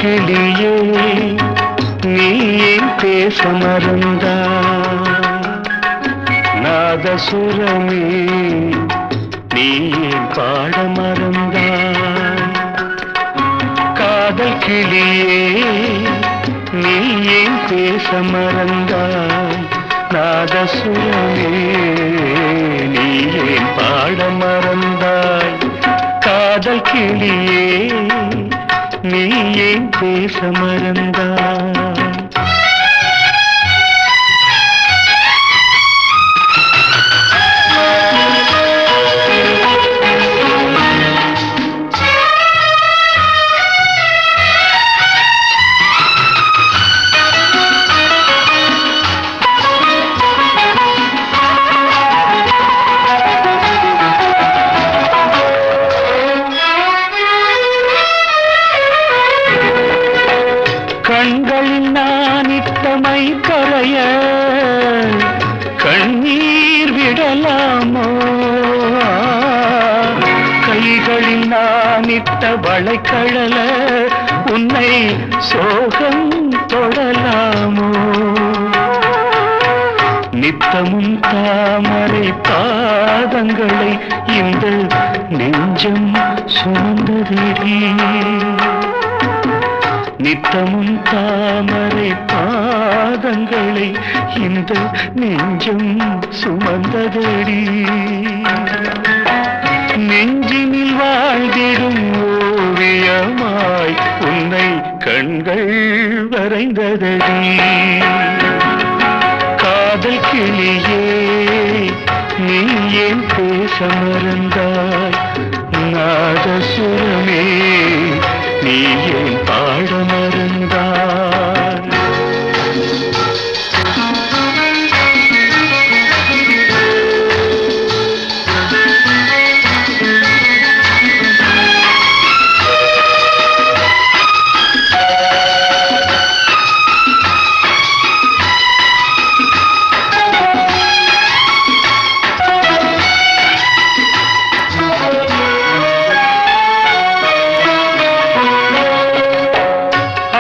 கிளியே நீ ஏன் பேச மறந்தாய்? நாதசுரமே நீ ஏன் பாட மறந்தாய்? காதல் கிளியே நீ ஏன் பேச மறந்தாய்? நாதசுரமே நீ ஏன் பாட மறந்தாய்? காதல் கிளியே நீ ஏன் பேச மறந்தாய்? கண்களில் நானிட்டமை கரைய கண்ணீர் விடலாமோ? கைகளில் நானிட்ட வளைக்கழல உன்னை சோகம் தொடலாமோ? நித்தமும் தாமரை பாதங்களை இந்த நெஞ்சம் சுமந்ததடி. நித்தமும் தாமரை பாதங்களை இந்த நெஞ்சம் சுமந்ததடி. நெஞ்சினில் வாழ்ந்திடும் ஓவியமாய் உன்னை கண்கள் வரைந்ததடி. காதல் கிளியே நீ ஏன் பேச மறந்தாய்? நாதசுரமே நீ ஏன் பாட மறந்தாய்?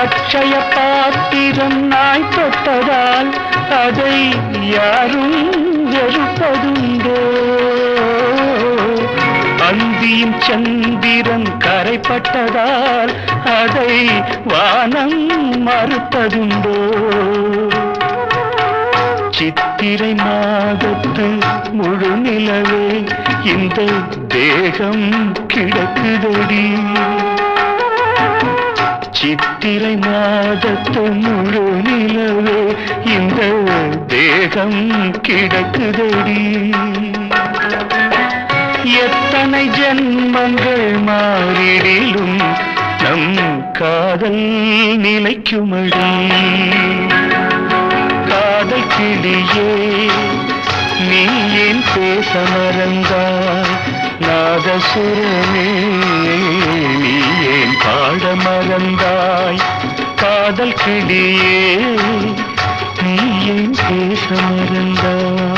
அட்சய பாத்திரம் நாய் தொட்டதால் அதை யாரும் வெறுப்பதுண்டோ? அந்தியின் சந்திரன் கரைப்பட்டதால் அதை வானம் மறுப்பதுண்டோ? சித்திரை மாதத்து முழு நிலவே இந்த தேகம் கிடக்குதடி. சித்திரை மாதத்து முழு நிலவே இந்த தேகம் கிடக்குதடி. எத்தனை ஜென்மங்கள் மாறிடிலும் நம் காதல் நிலைக்குமடி. காதல் கிளியே நீ ஏன் பேச மறந்தாய்? நாதசுரமே நீ ஏன் பாட மறந்தாய்? காதல் கிளியே நீ ஏன் பேச மறந்தாய்?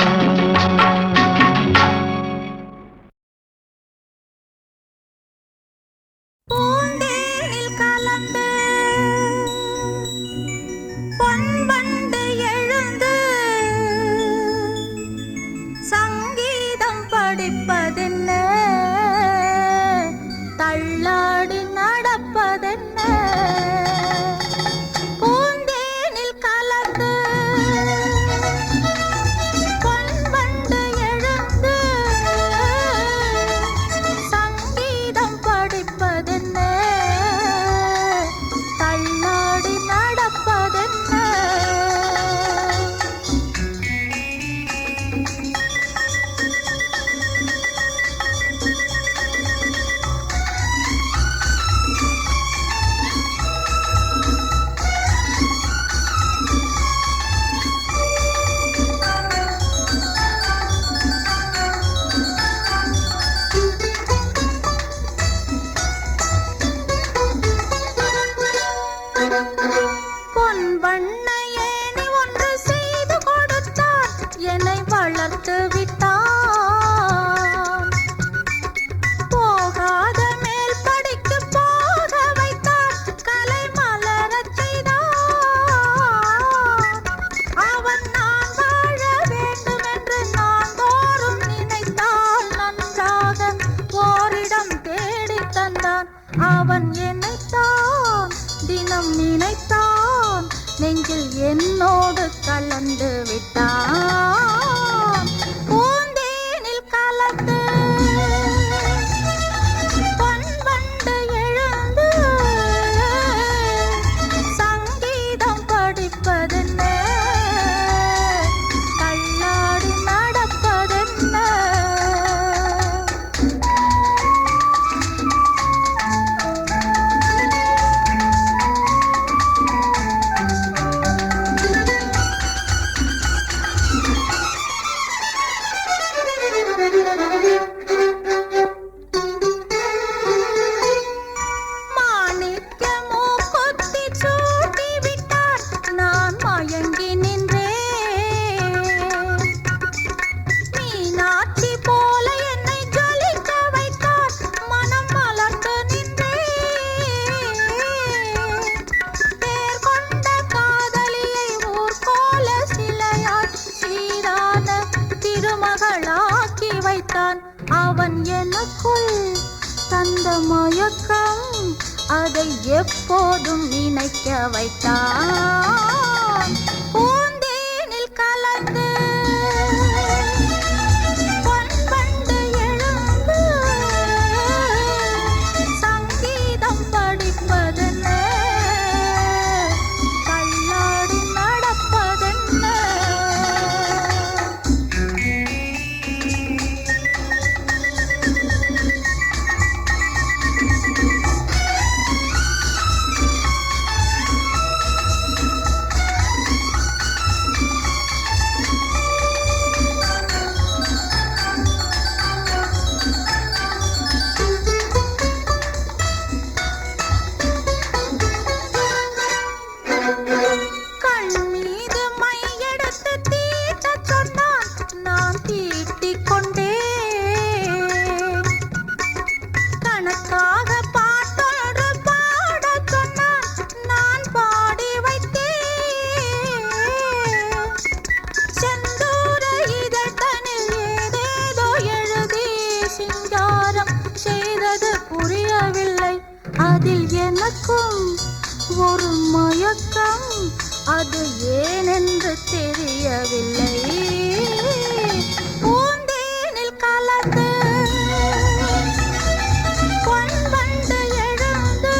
தள்ளாடி நடப்பதென்ன? பூந்தேனில் கலந்து என்னோடு கலந்து விட்டான் பூந்தேனில் கலந்து பொன்வண்டு எழுந்து சங்கீதம் படிப்பதென்ன தள்ளாடி நடப்பதென்ன மாணிக்கமோ கொத்தி சூட்டி விட்டார் நான் மயங்கி நின்றேன் மீனாட்சி போல என்னை ஜொலிக்க வைத்தார் மனம் மலர்ந்து நின்றேன் பேர் கொண்ட காதலியை ஊர்கோல சிலையாய் சீரான திருமகளாக்கி வைத்தான் அவன் எனக்குள் தந்த மயக்கம் அதை எப்போதும் நினைக்க வைத்தான் பூந்தேனில் கலந்து பொன்வண்டு எழுந்து சங்கீதம் படிப்பதென்ன தள்ளாடி நடப்பதென்ன கண் மீது மையெடுத்து தீட்டச் சொன்னான் நான் தீட்டிக் கொண்டேன் கணக்காக பாட்டொன்று பாடச் சொன்னான் நான் பாடி வைத்தேன் செந்தூர இதழ்தனில் ஏதேதோ எழுதி சிங்காரம் செய்தது புரியவில்லை அதில் எனக்கும் ஒரு மயக்கம் அது ஏனென்று தெரியவில்லை பூந்தேனில் கலந்து பொன்வண்டு எழுந்து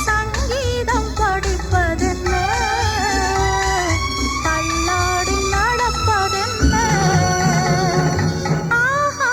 சங்கீதம் படிப்பதென்ன தள்ளாடி நடப்பதென்ன ஆஹா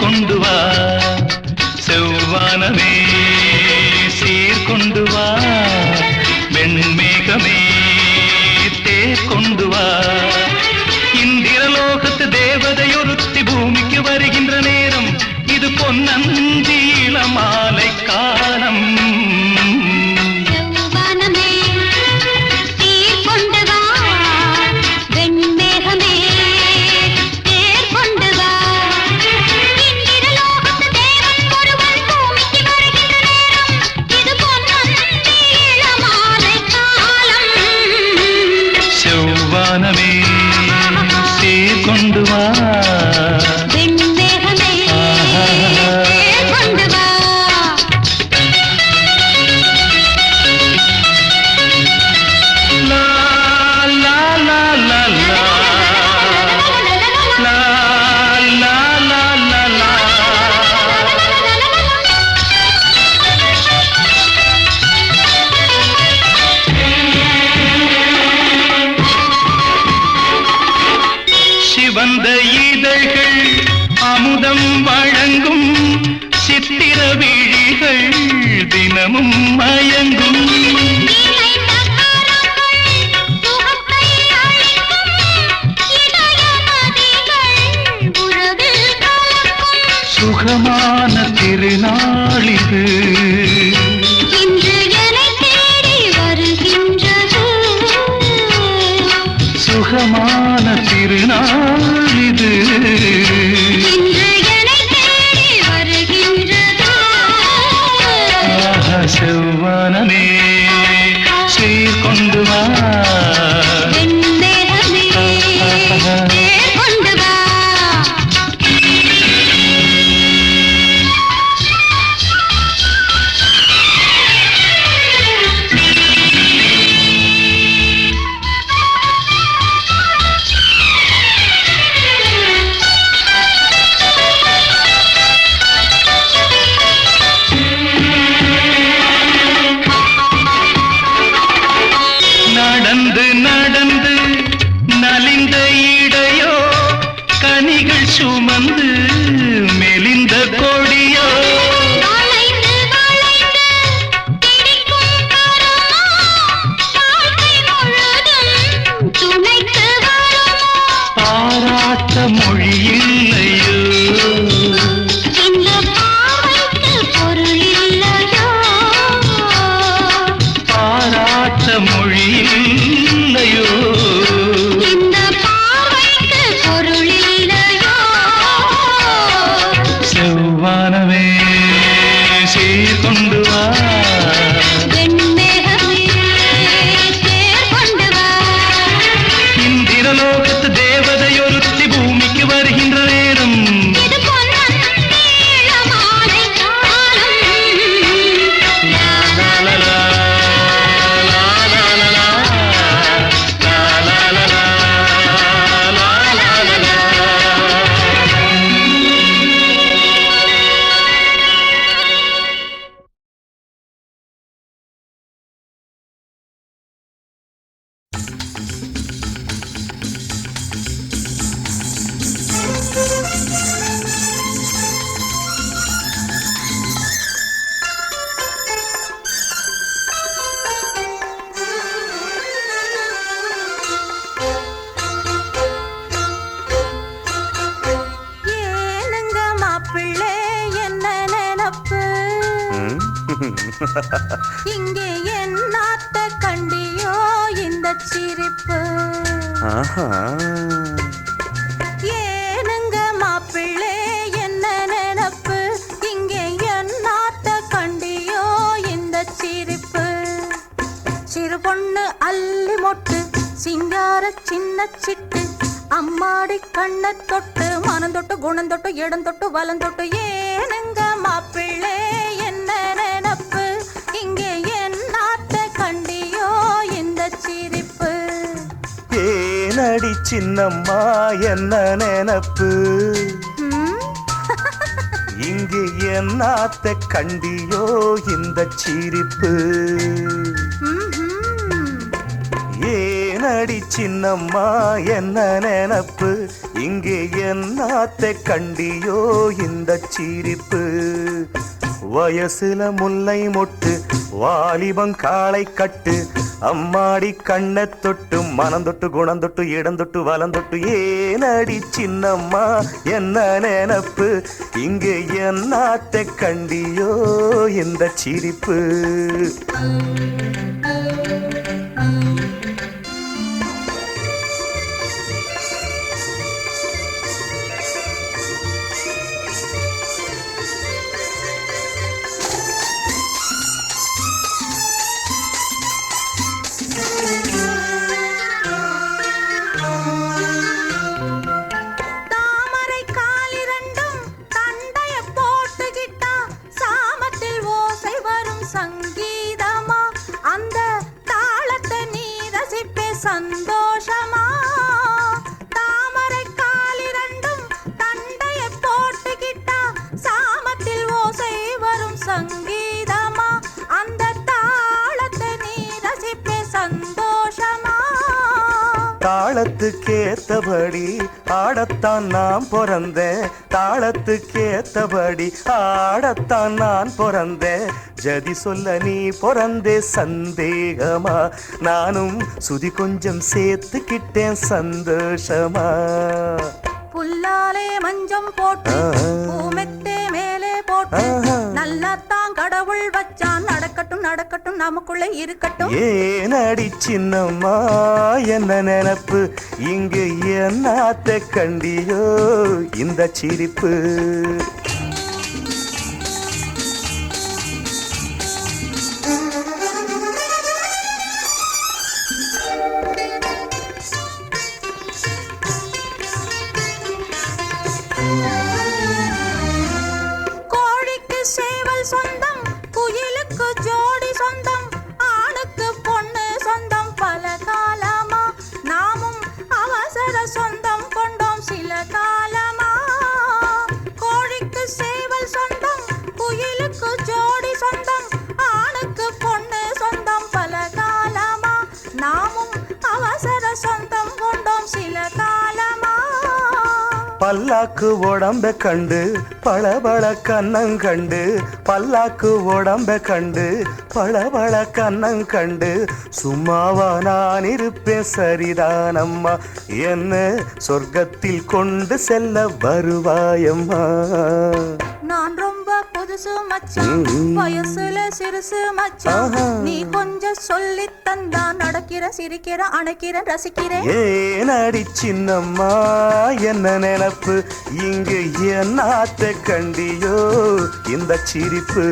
கொண்டு வா செவ்வானமே சீர்கொண்டு வா வெண்மேகமே தேர் கொண்டு வா இந்திரலோகத்து தேவதையொருத்தி பூமிக்கு வருகின்ற நேரம் இது பொன்னந்தி இளமாலை காலம் கொண்டு வா வெண்மேகமே கொண்டு வா லா லா லா லா லா லா லா லா லா லா சிவந்த இதழ்கள் அமுதம் வழங்கும் சித்திர விழிகள் தினமும் மயங்கும் சுகமான திருநாளிது சுகமான திருநாளிது செவ்வானமே சீர்கொண்டு வா கொண்டு வா நடந்து நடந்து நலிந்த இடையோ கனிகள் சுமந்து மெலிந்த கொடியோ பாராட்ட மொழி இல்லையோ பாராட்ட மொழி இல்லையோ இந்த பார்வைக்கு பொருள் இல்லையோ செவ்வானமே சீர்கொண்டு வா வெண்மேகமே தேர் கொண்டு வா இந்திரலோகத்து தேவதையொருத்தி பூமிக்கு வருகின்ற நேரம் இது பொன்னந்தி இளமாலை காலம் லா லா லா லா ஏனுங்க மாப்பிள்ளை என்ன நினப்பு இங்கே என்னாத்த கண்டியோ இந்த சிரிப்பு ஏனுங்க மாப்பிள்ளை என்ன நினப்பு இங்கே என்னாத்த கண்டியோ இந்த சிரிப்பு சிறு பொண்ணு அள்ளி மொட்டு சிங்கார சின்ன சிட்டு அம்மாடி கண்ண தொட்டு மனம் தொட்டு குணம் தொட்டு இடம் தொட்டு வலம் தொட்டு ஏனுங்க மாப்பிள்ளை என்ன நினப்பு இங்கே என்னாத்த கண்டியோ இந்த சிரிப்பு ஏனடி சின்னம்மா என்ன நினப்பு இங்கே என்னாத்த கண்டியோ இந்த சிரிப்பு ஏனடி சின்னம்மா என்ன நினப்பு இங்கே என்னாத்த கண்டியோ இந்த சிரிப்பு வயசுல முல்லை மொட்டு வாலிபம் காளை கட்டு அம்மாடி கண்ணை தொட்டு மனம் தொட்டு குணம் தொட்டு இடம் தொட்டு வலம் தொட்டு ஏனடி சின்னம்மா என்ன நினப்பு இங்கே என்னாத்த கண்டியோ இந்த சிரிப்பு தாமரை காலிரண்டும் தண்டைய போட்டுக்கிட்டா சாமத்தில் ஓசை வரும் சங்கீதமா அந்த தாளத்தை நீ ரசிப்பே சந்தோஷமா தாமரை காலிரண்டும் தண்டைய போட்டுக்கிட்டா சாமத்தில் ஓசை வரும் சங்கீதமா அந்த தாளத்தை நீ ரசிப்பே சந்தோஷமா தாளத்துக்கேத்தபடி ஆடத்தான் நான் பிறந்தேன் தாளத்துக்கேத்தபடி ஆடத்தான் நான் பிறந்தேன் ஜதி சொல்ல நீ பிறந்தே சந்தேகமா நானும் சுதி கொஞ்சம் சேர்த்துக்கிட்டேன் சந்தோஷமா புல்லாலே மஞ்சம் போட்டு பூமெத்தே மேலே போட்டு நல்லாத்தான் கடவுள் வச்சான் நடக்கட்டும் நடக்கட்டும் நமக்குள்ள இருக்கட்டும் ஏனடி சின்னம்மா என்ன நினப்பு இங்கு என்னாத்த கண்டியோ இந்த சிரிப்பு கோழிக்கு சேவல் சொந்தம் குயிலுக்கு ஜோடி சொந்தம் ஆணுக்கு பொண்ணு சொந்தம் பல காலமா நாமும் அவசர சொந்தம் கொண்டோம் சில காலமா கோழிக்கு சேவல் சொந்தம் குயிலுக்கு ஜோடி சொந்தம் ஆணுக்கு பொண்ணு சொந்தம் பல காலமா நாமும் அவசர சொந்தம் கொண்டோம் சில காலமா பல்லாக்கு உடம்ப கண்டு பளபள கண்ணம் கண்டு பல்லாக்கு உடம்ப கண்டு பளபள கண்ணம் கண்டு சும்மாவா நான் இருப்பேன் சரிதானம்மா என்ன சொர்க்கத்தில் கொண்டு செல்ல வருவாயம்மா நான் ரொம்ப புதுசு மச்சான் வயசுல சிறுசு மச்சான் நீ கொஞ்சம் சொல்லி தந்தா நடக்கிற சிரிக்கிற அணைக்கிற ரசிக்கிறேன் ஏனடி சின்னம்மா என்ன நினப்பு இங்கு என்னாத்த கண்டியோ இந்த சிரிப்பு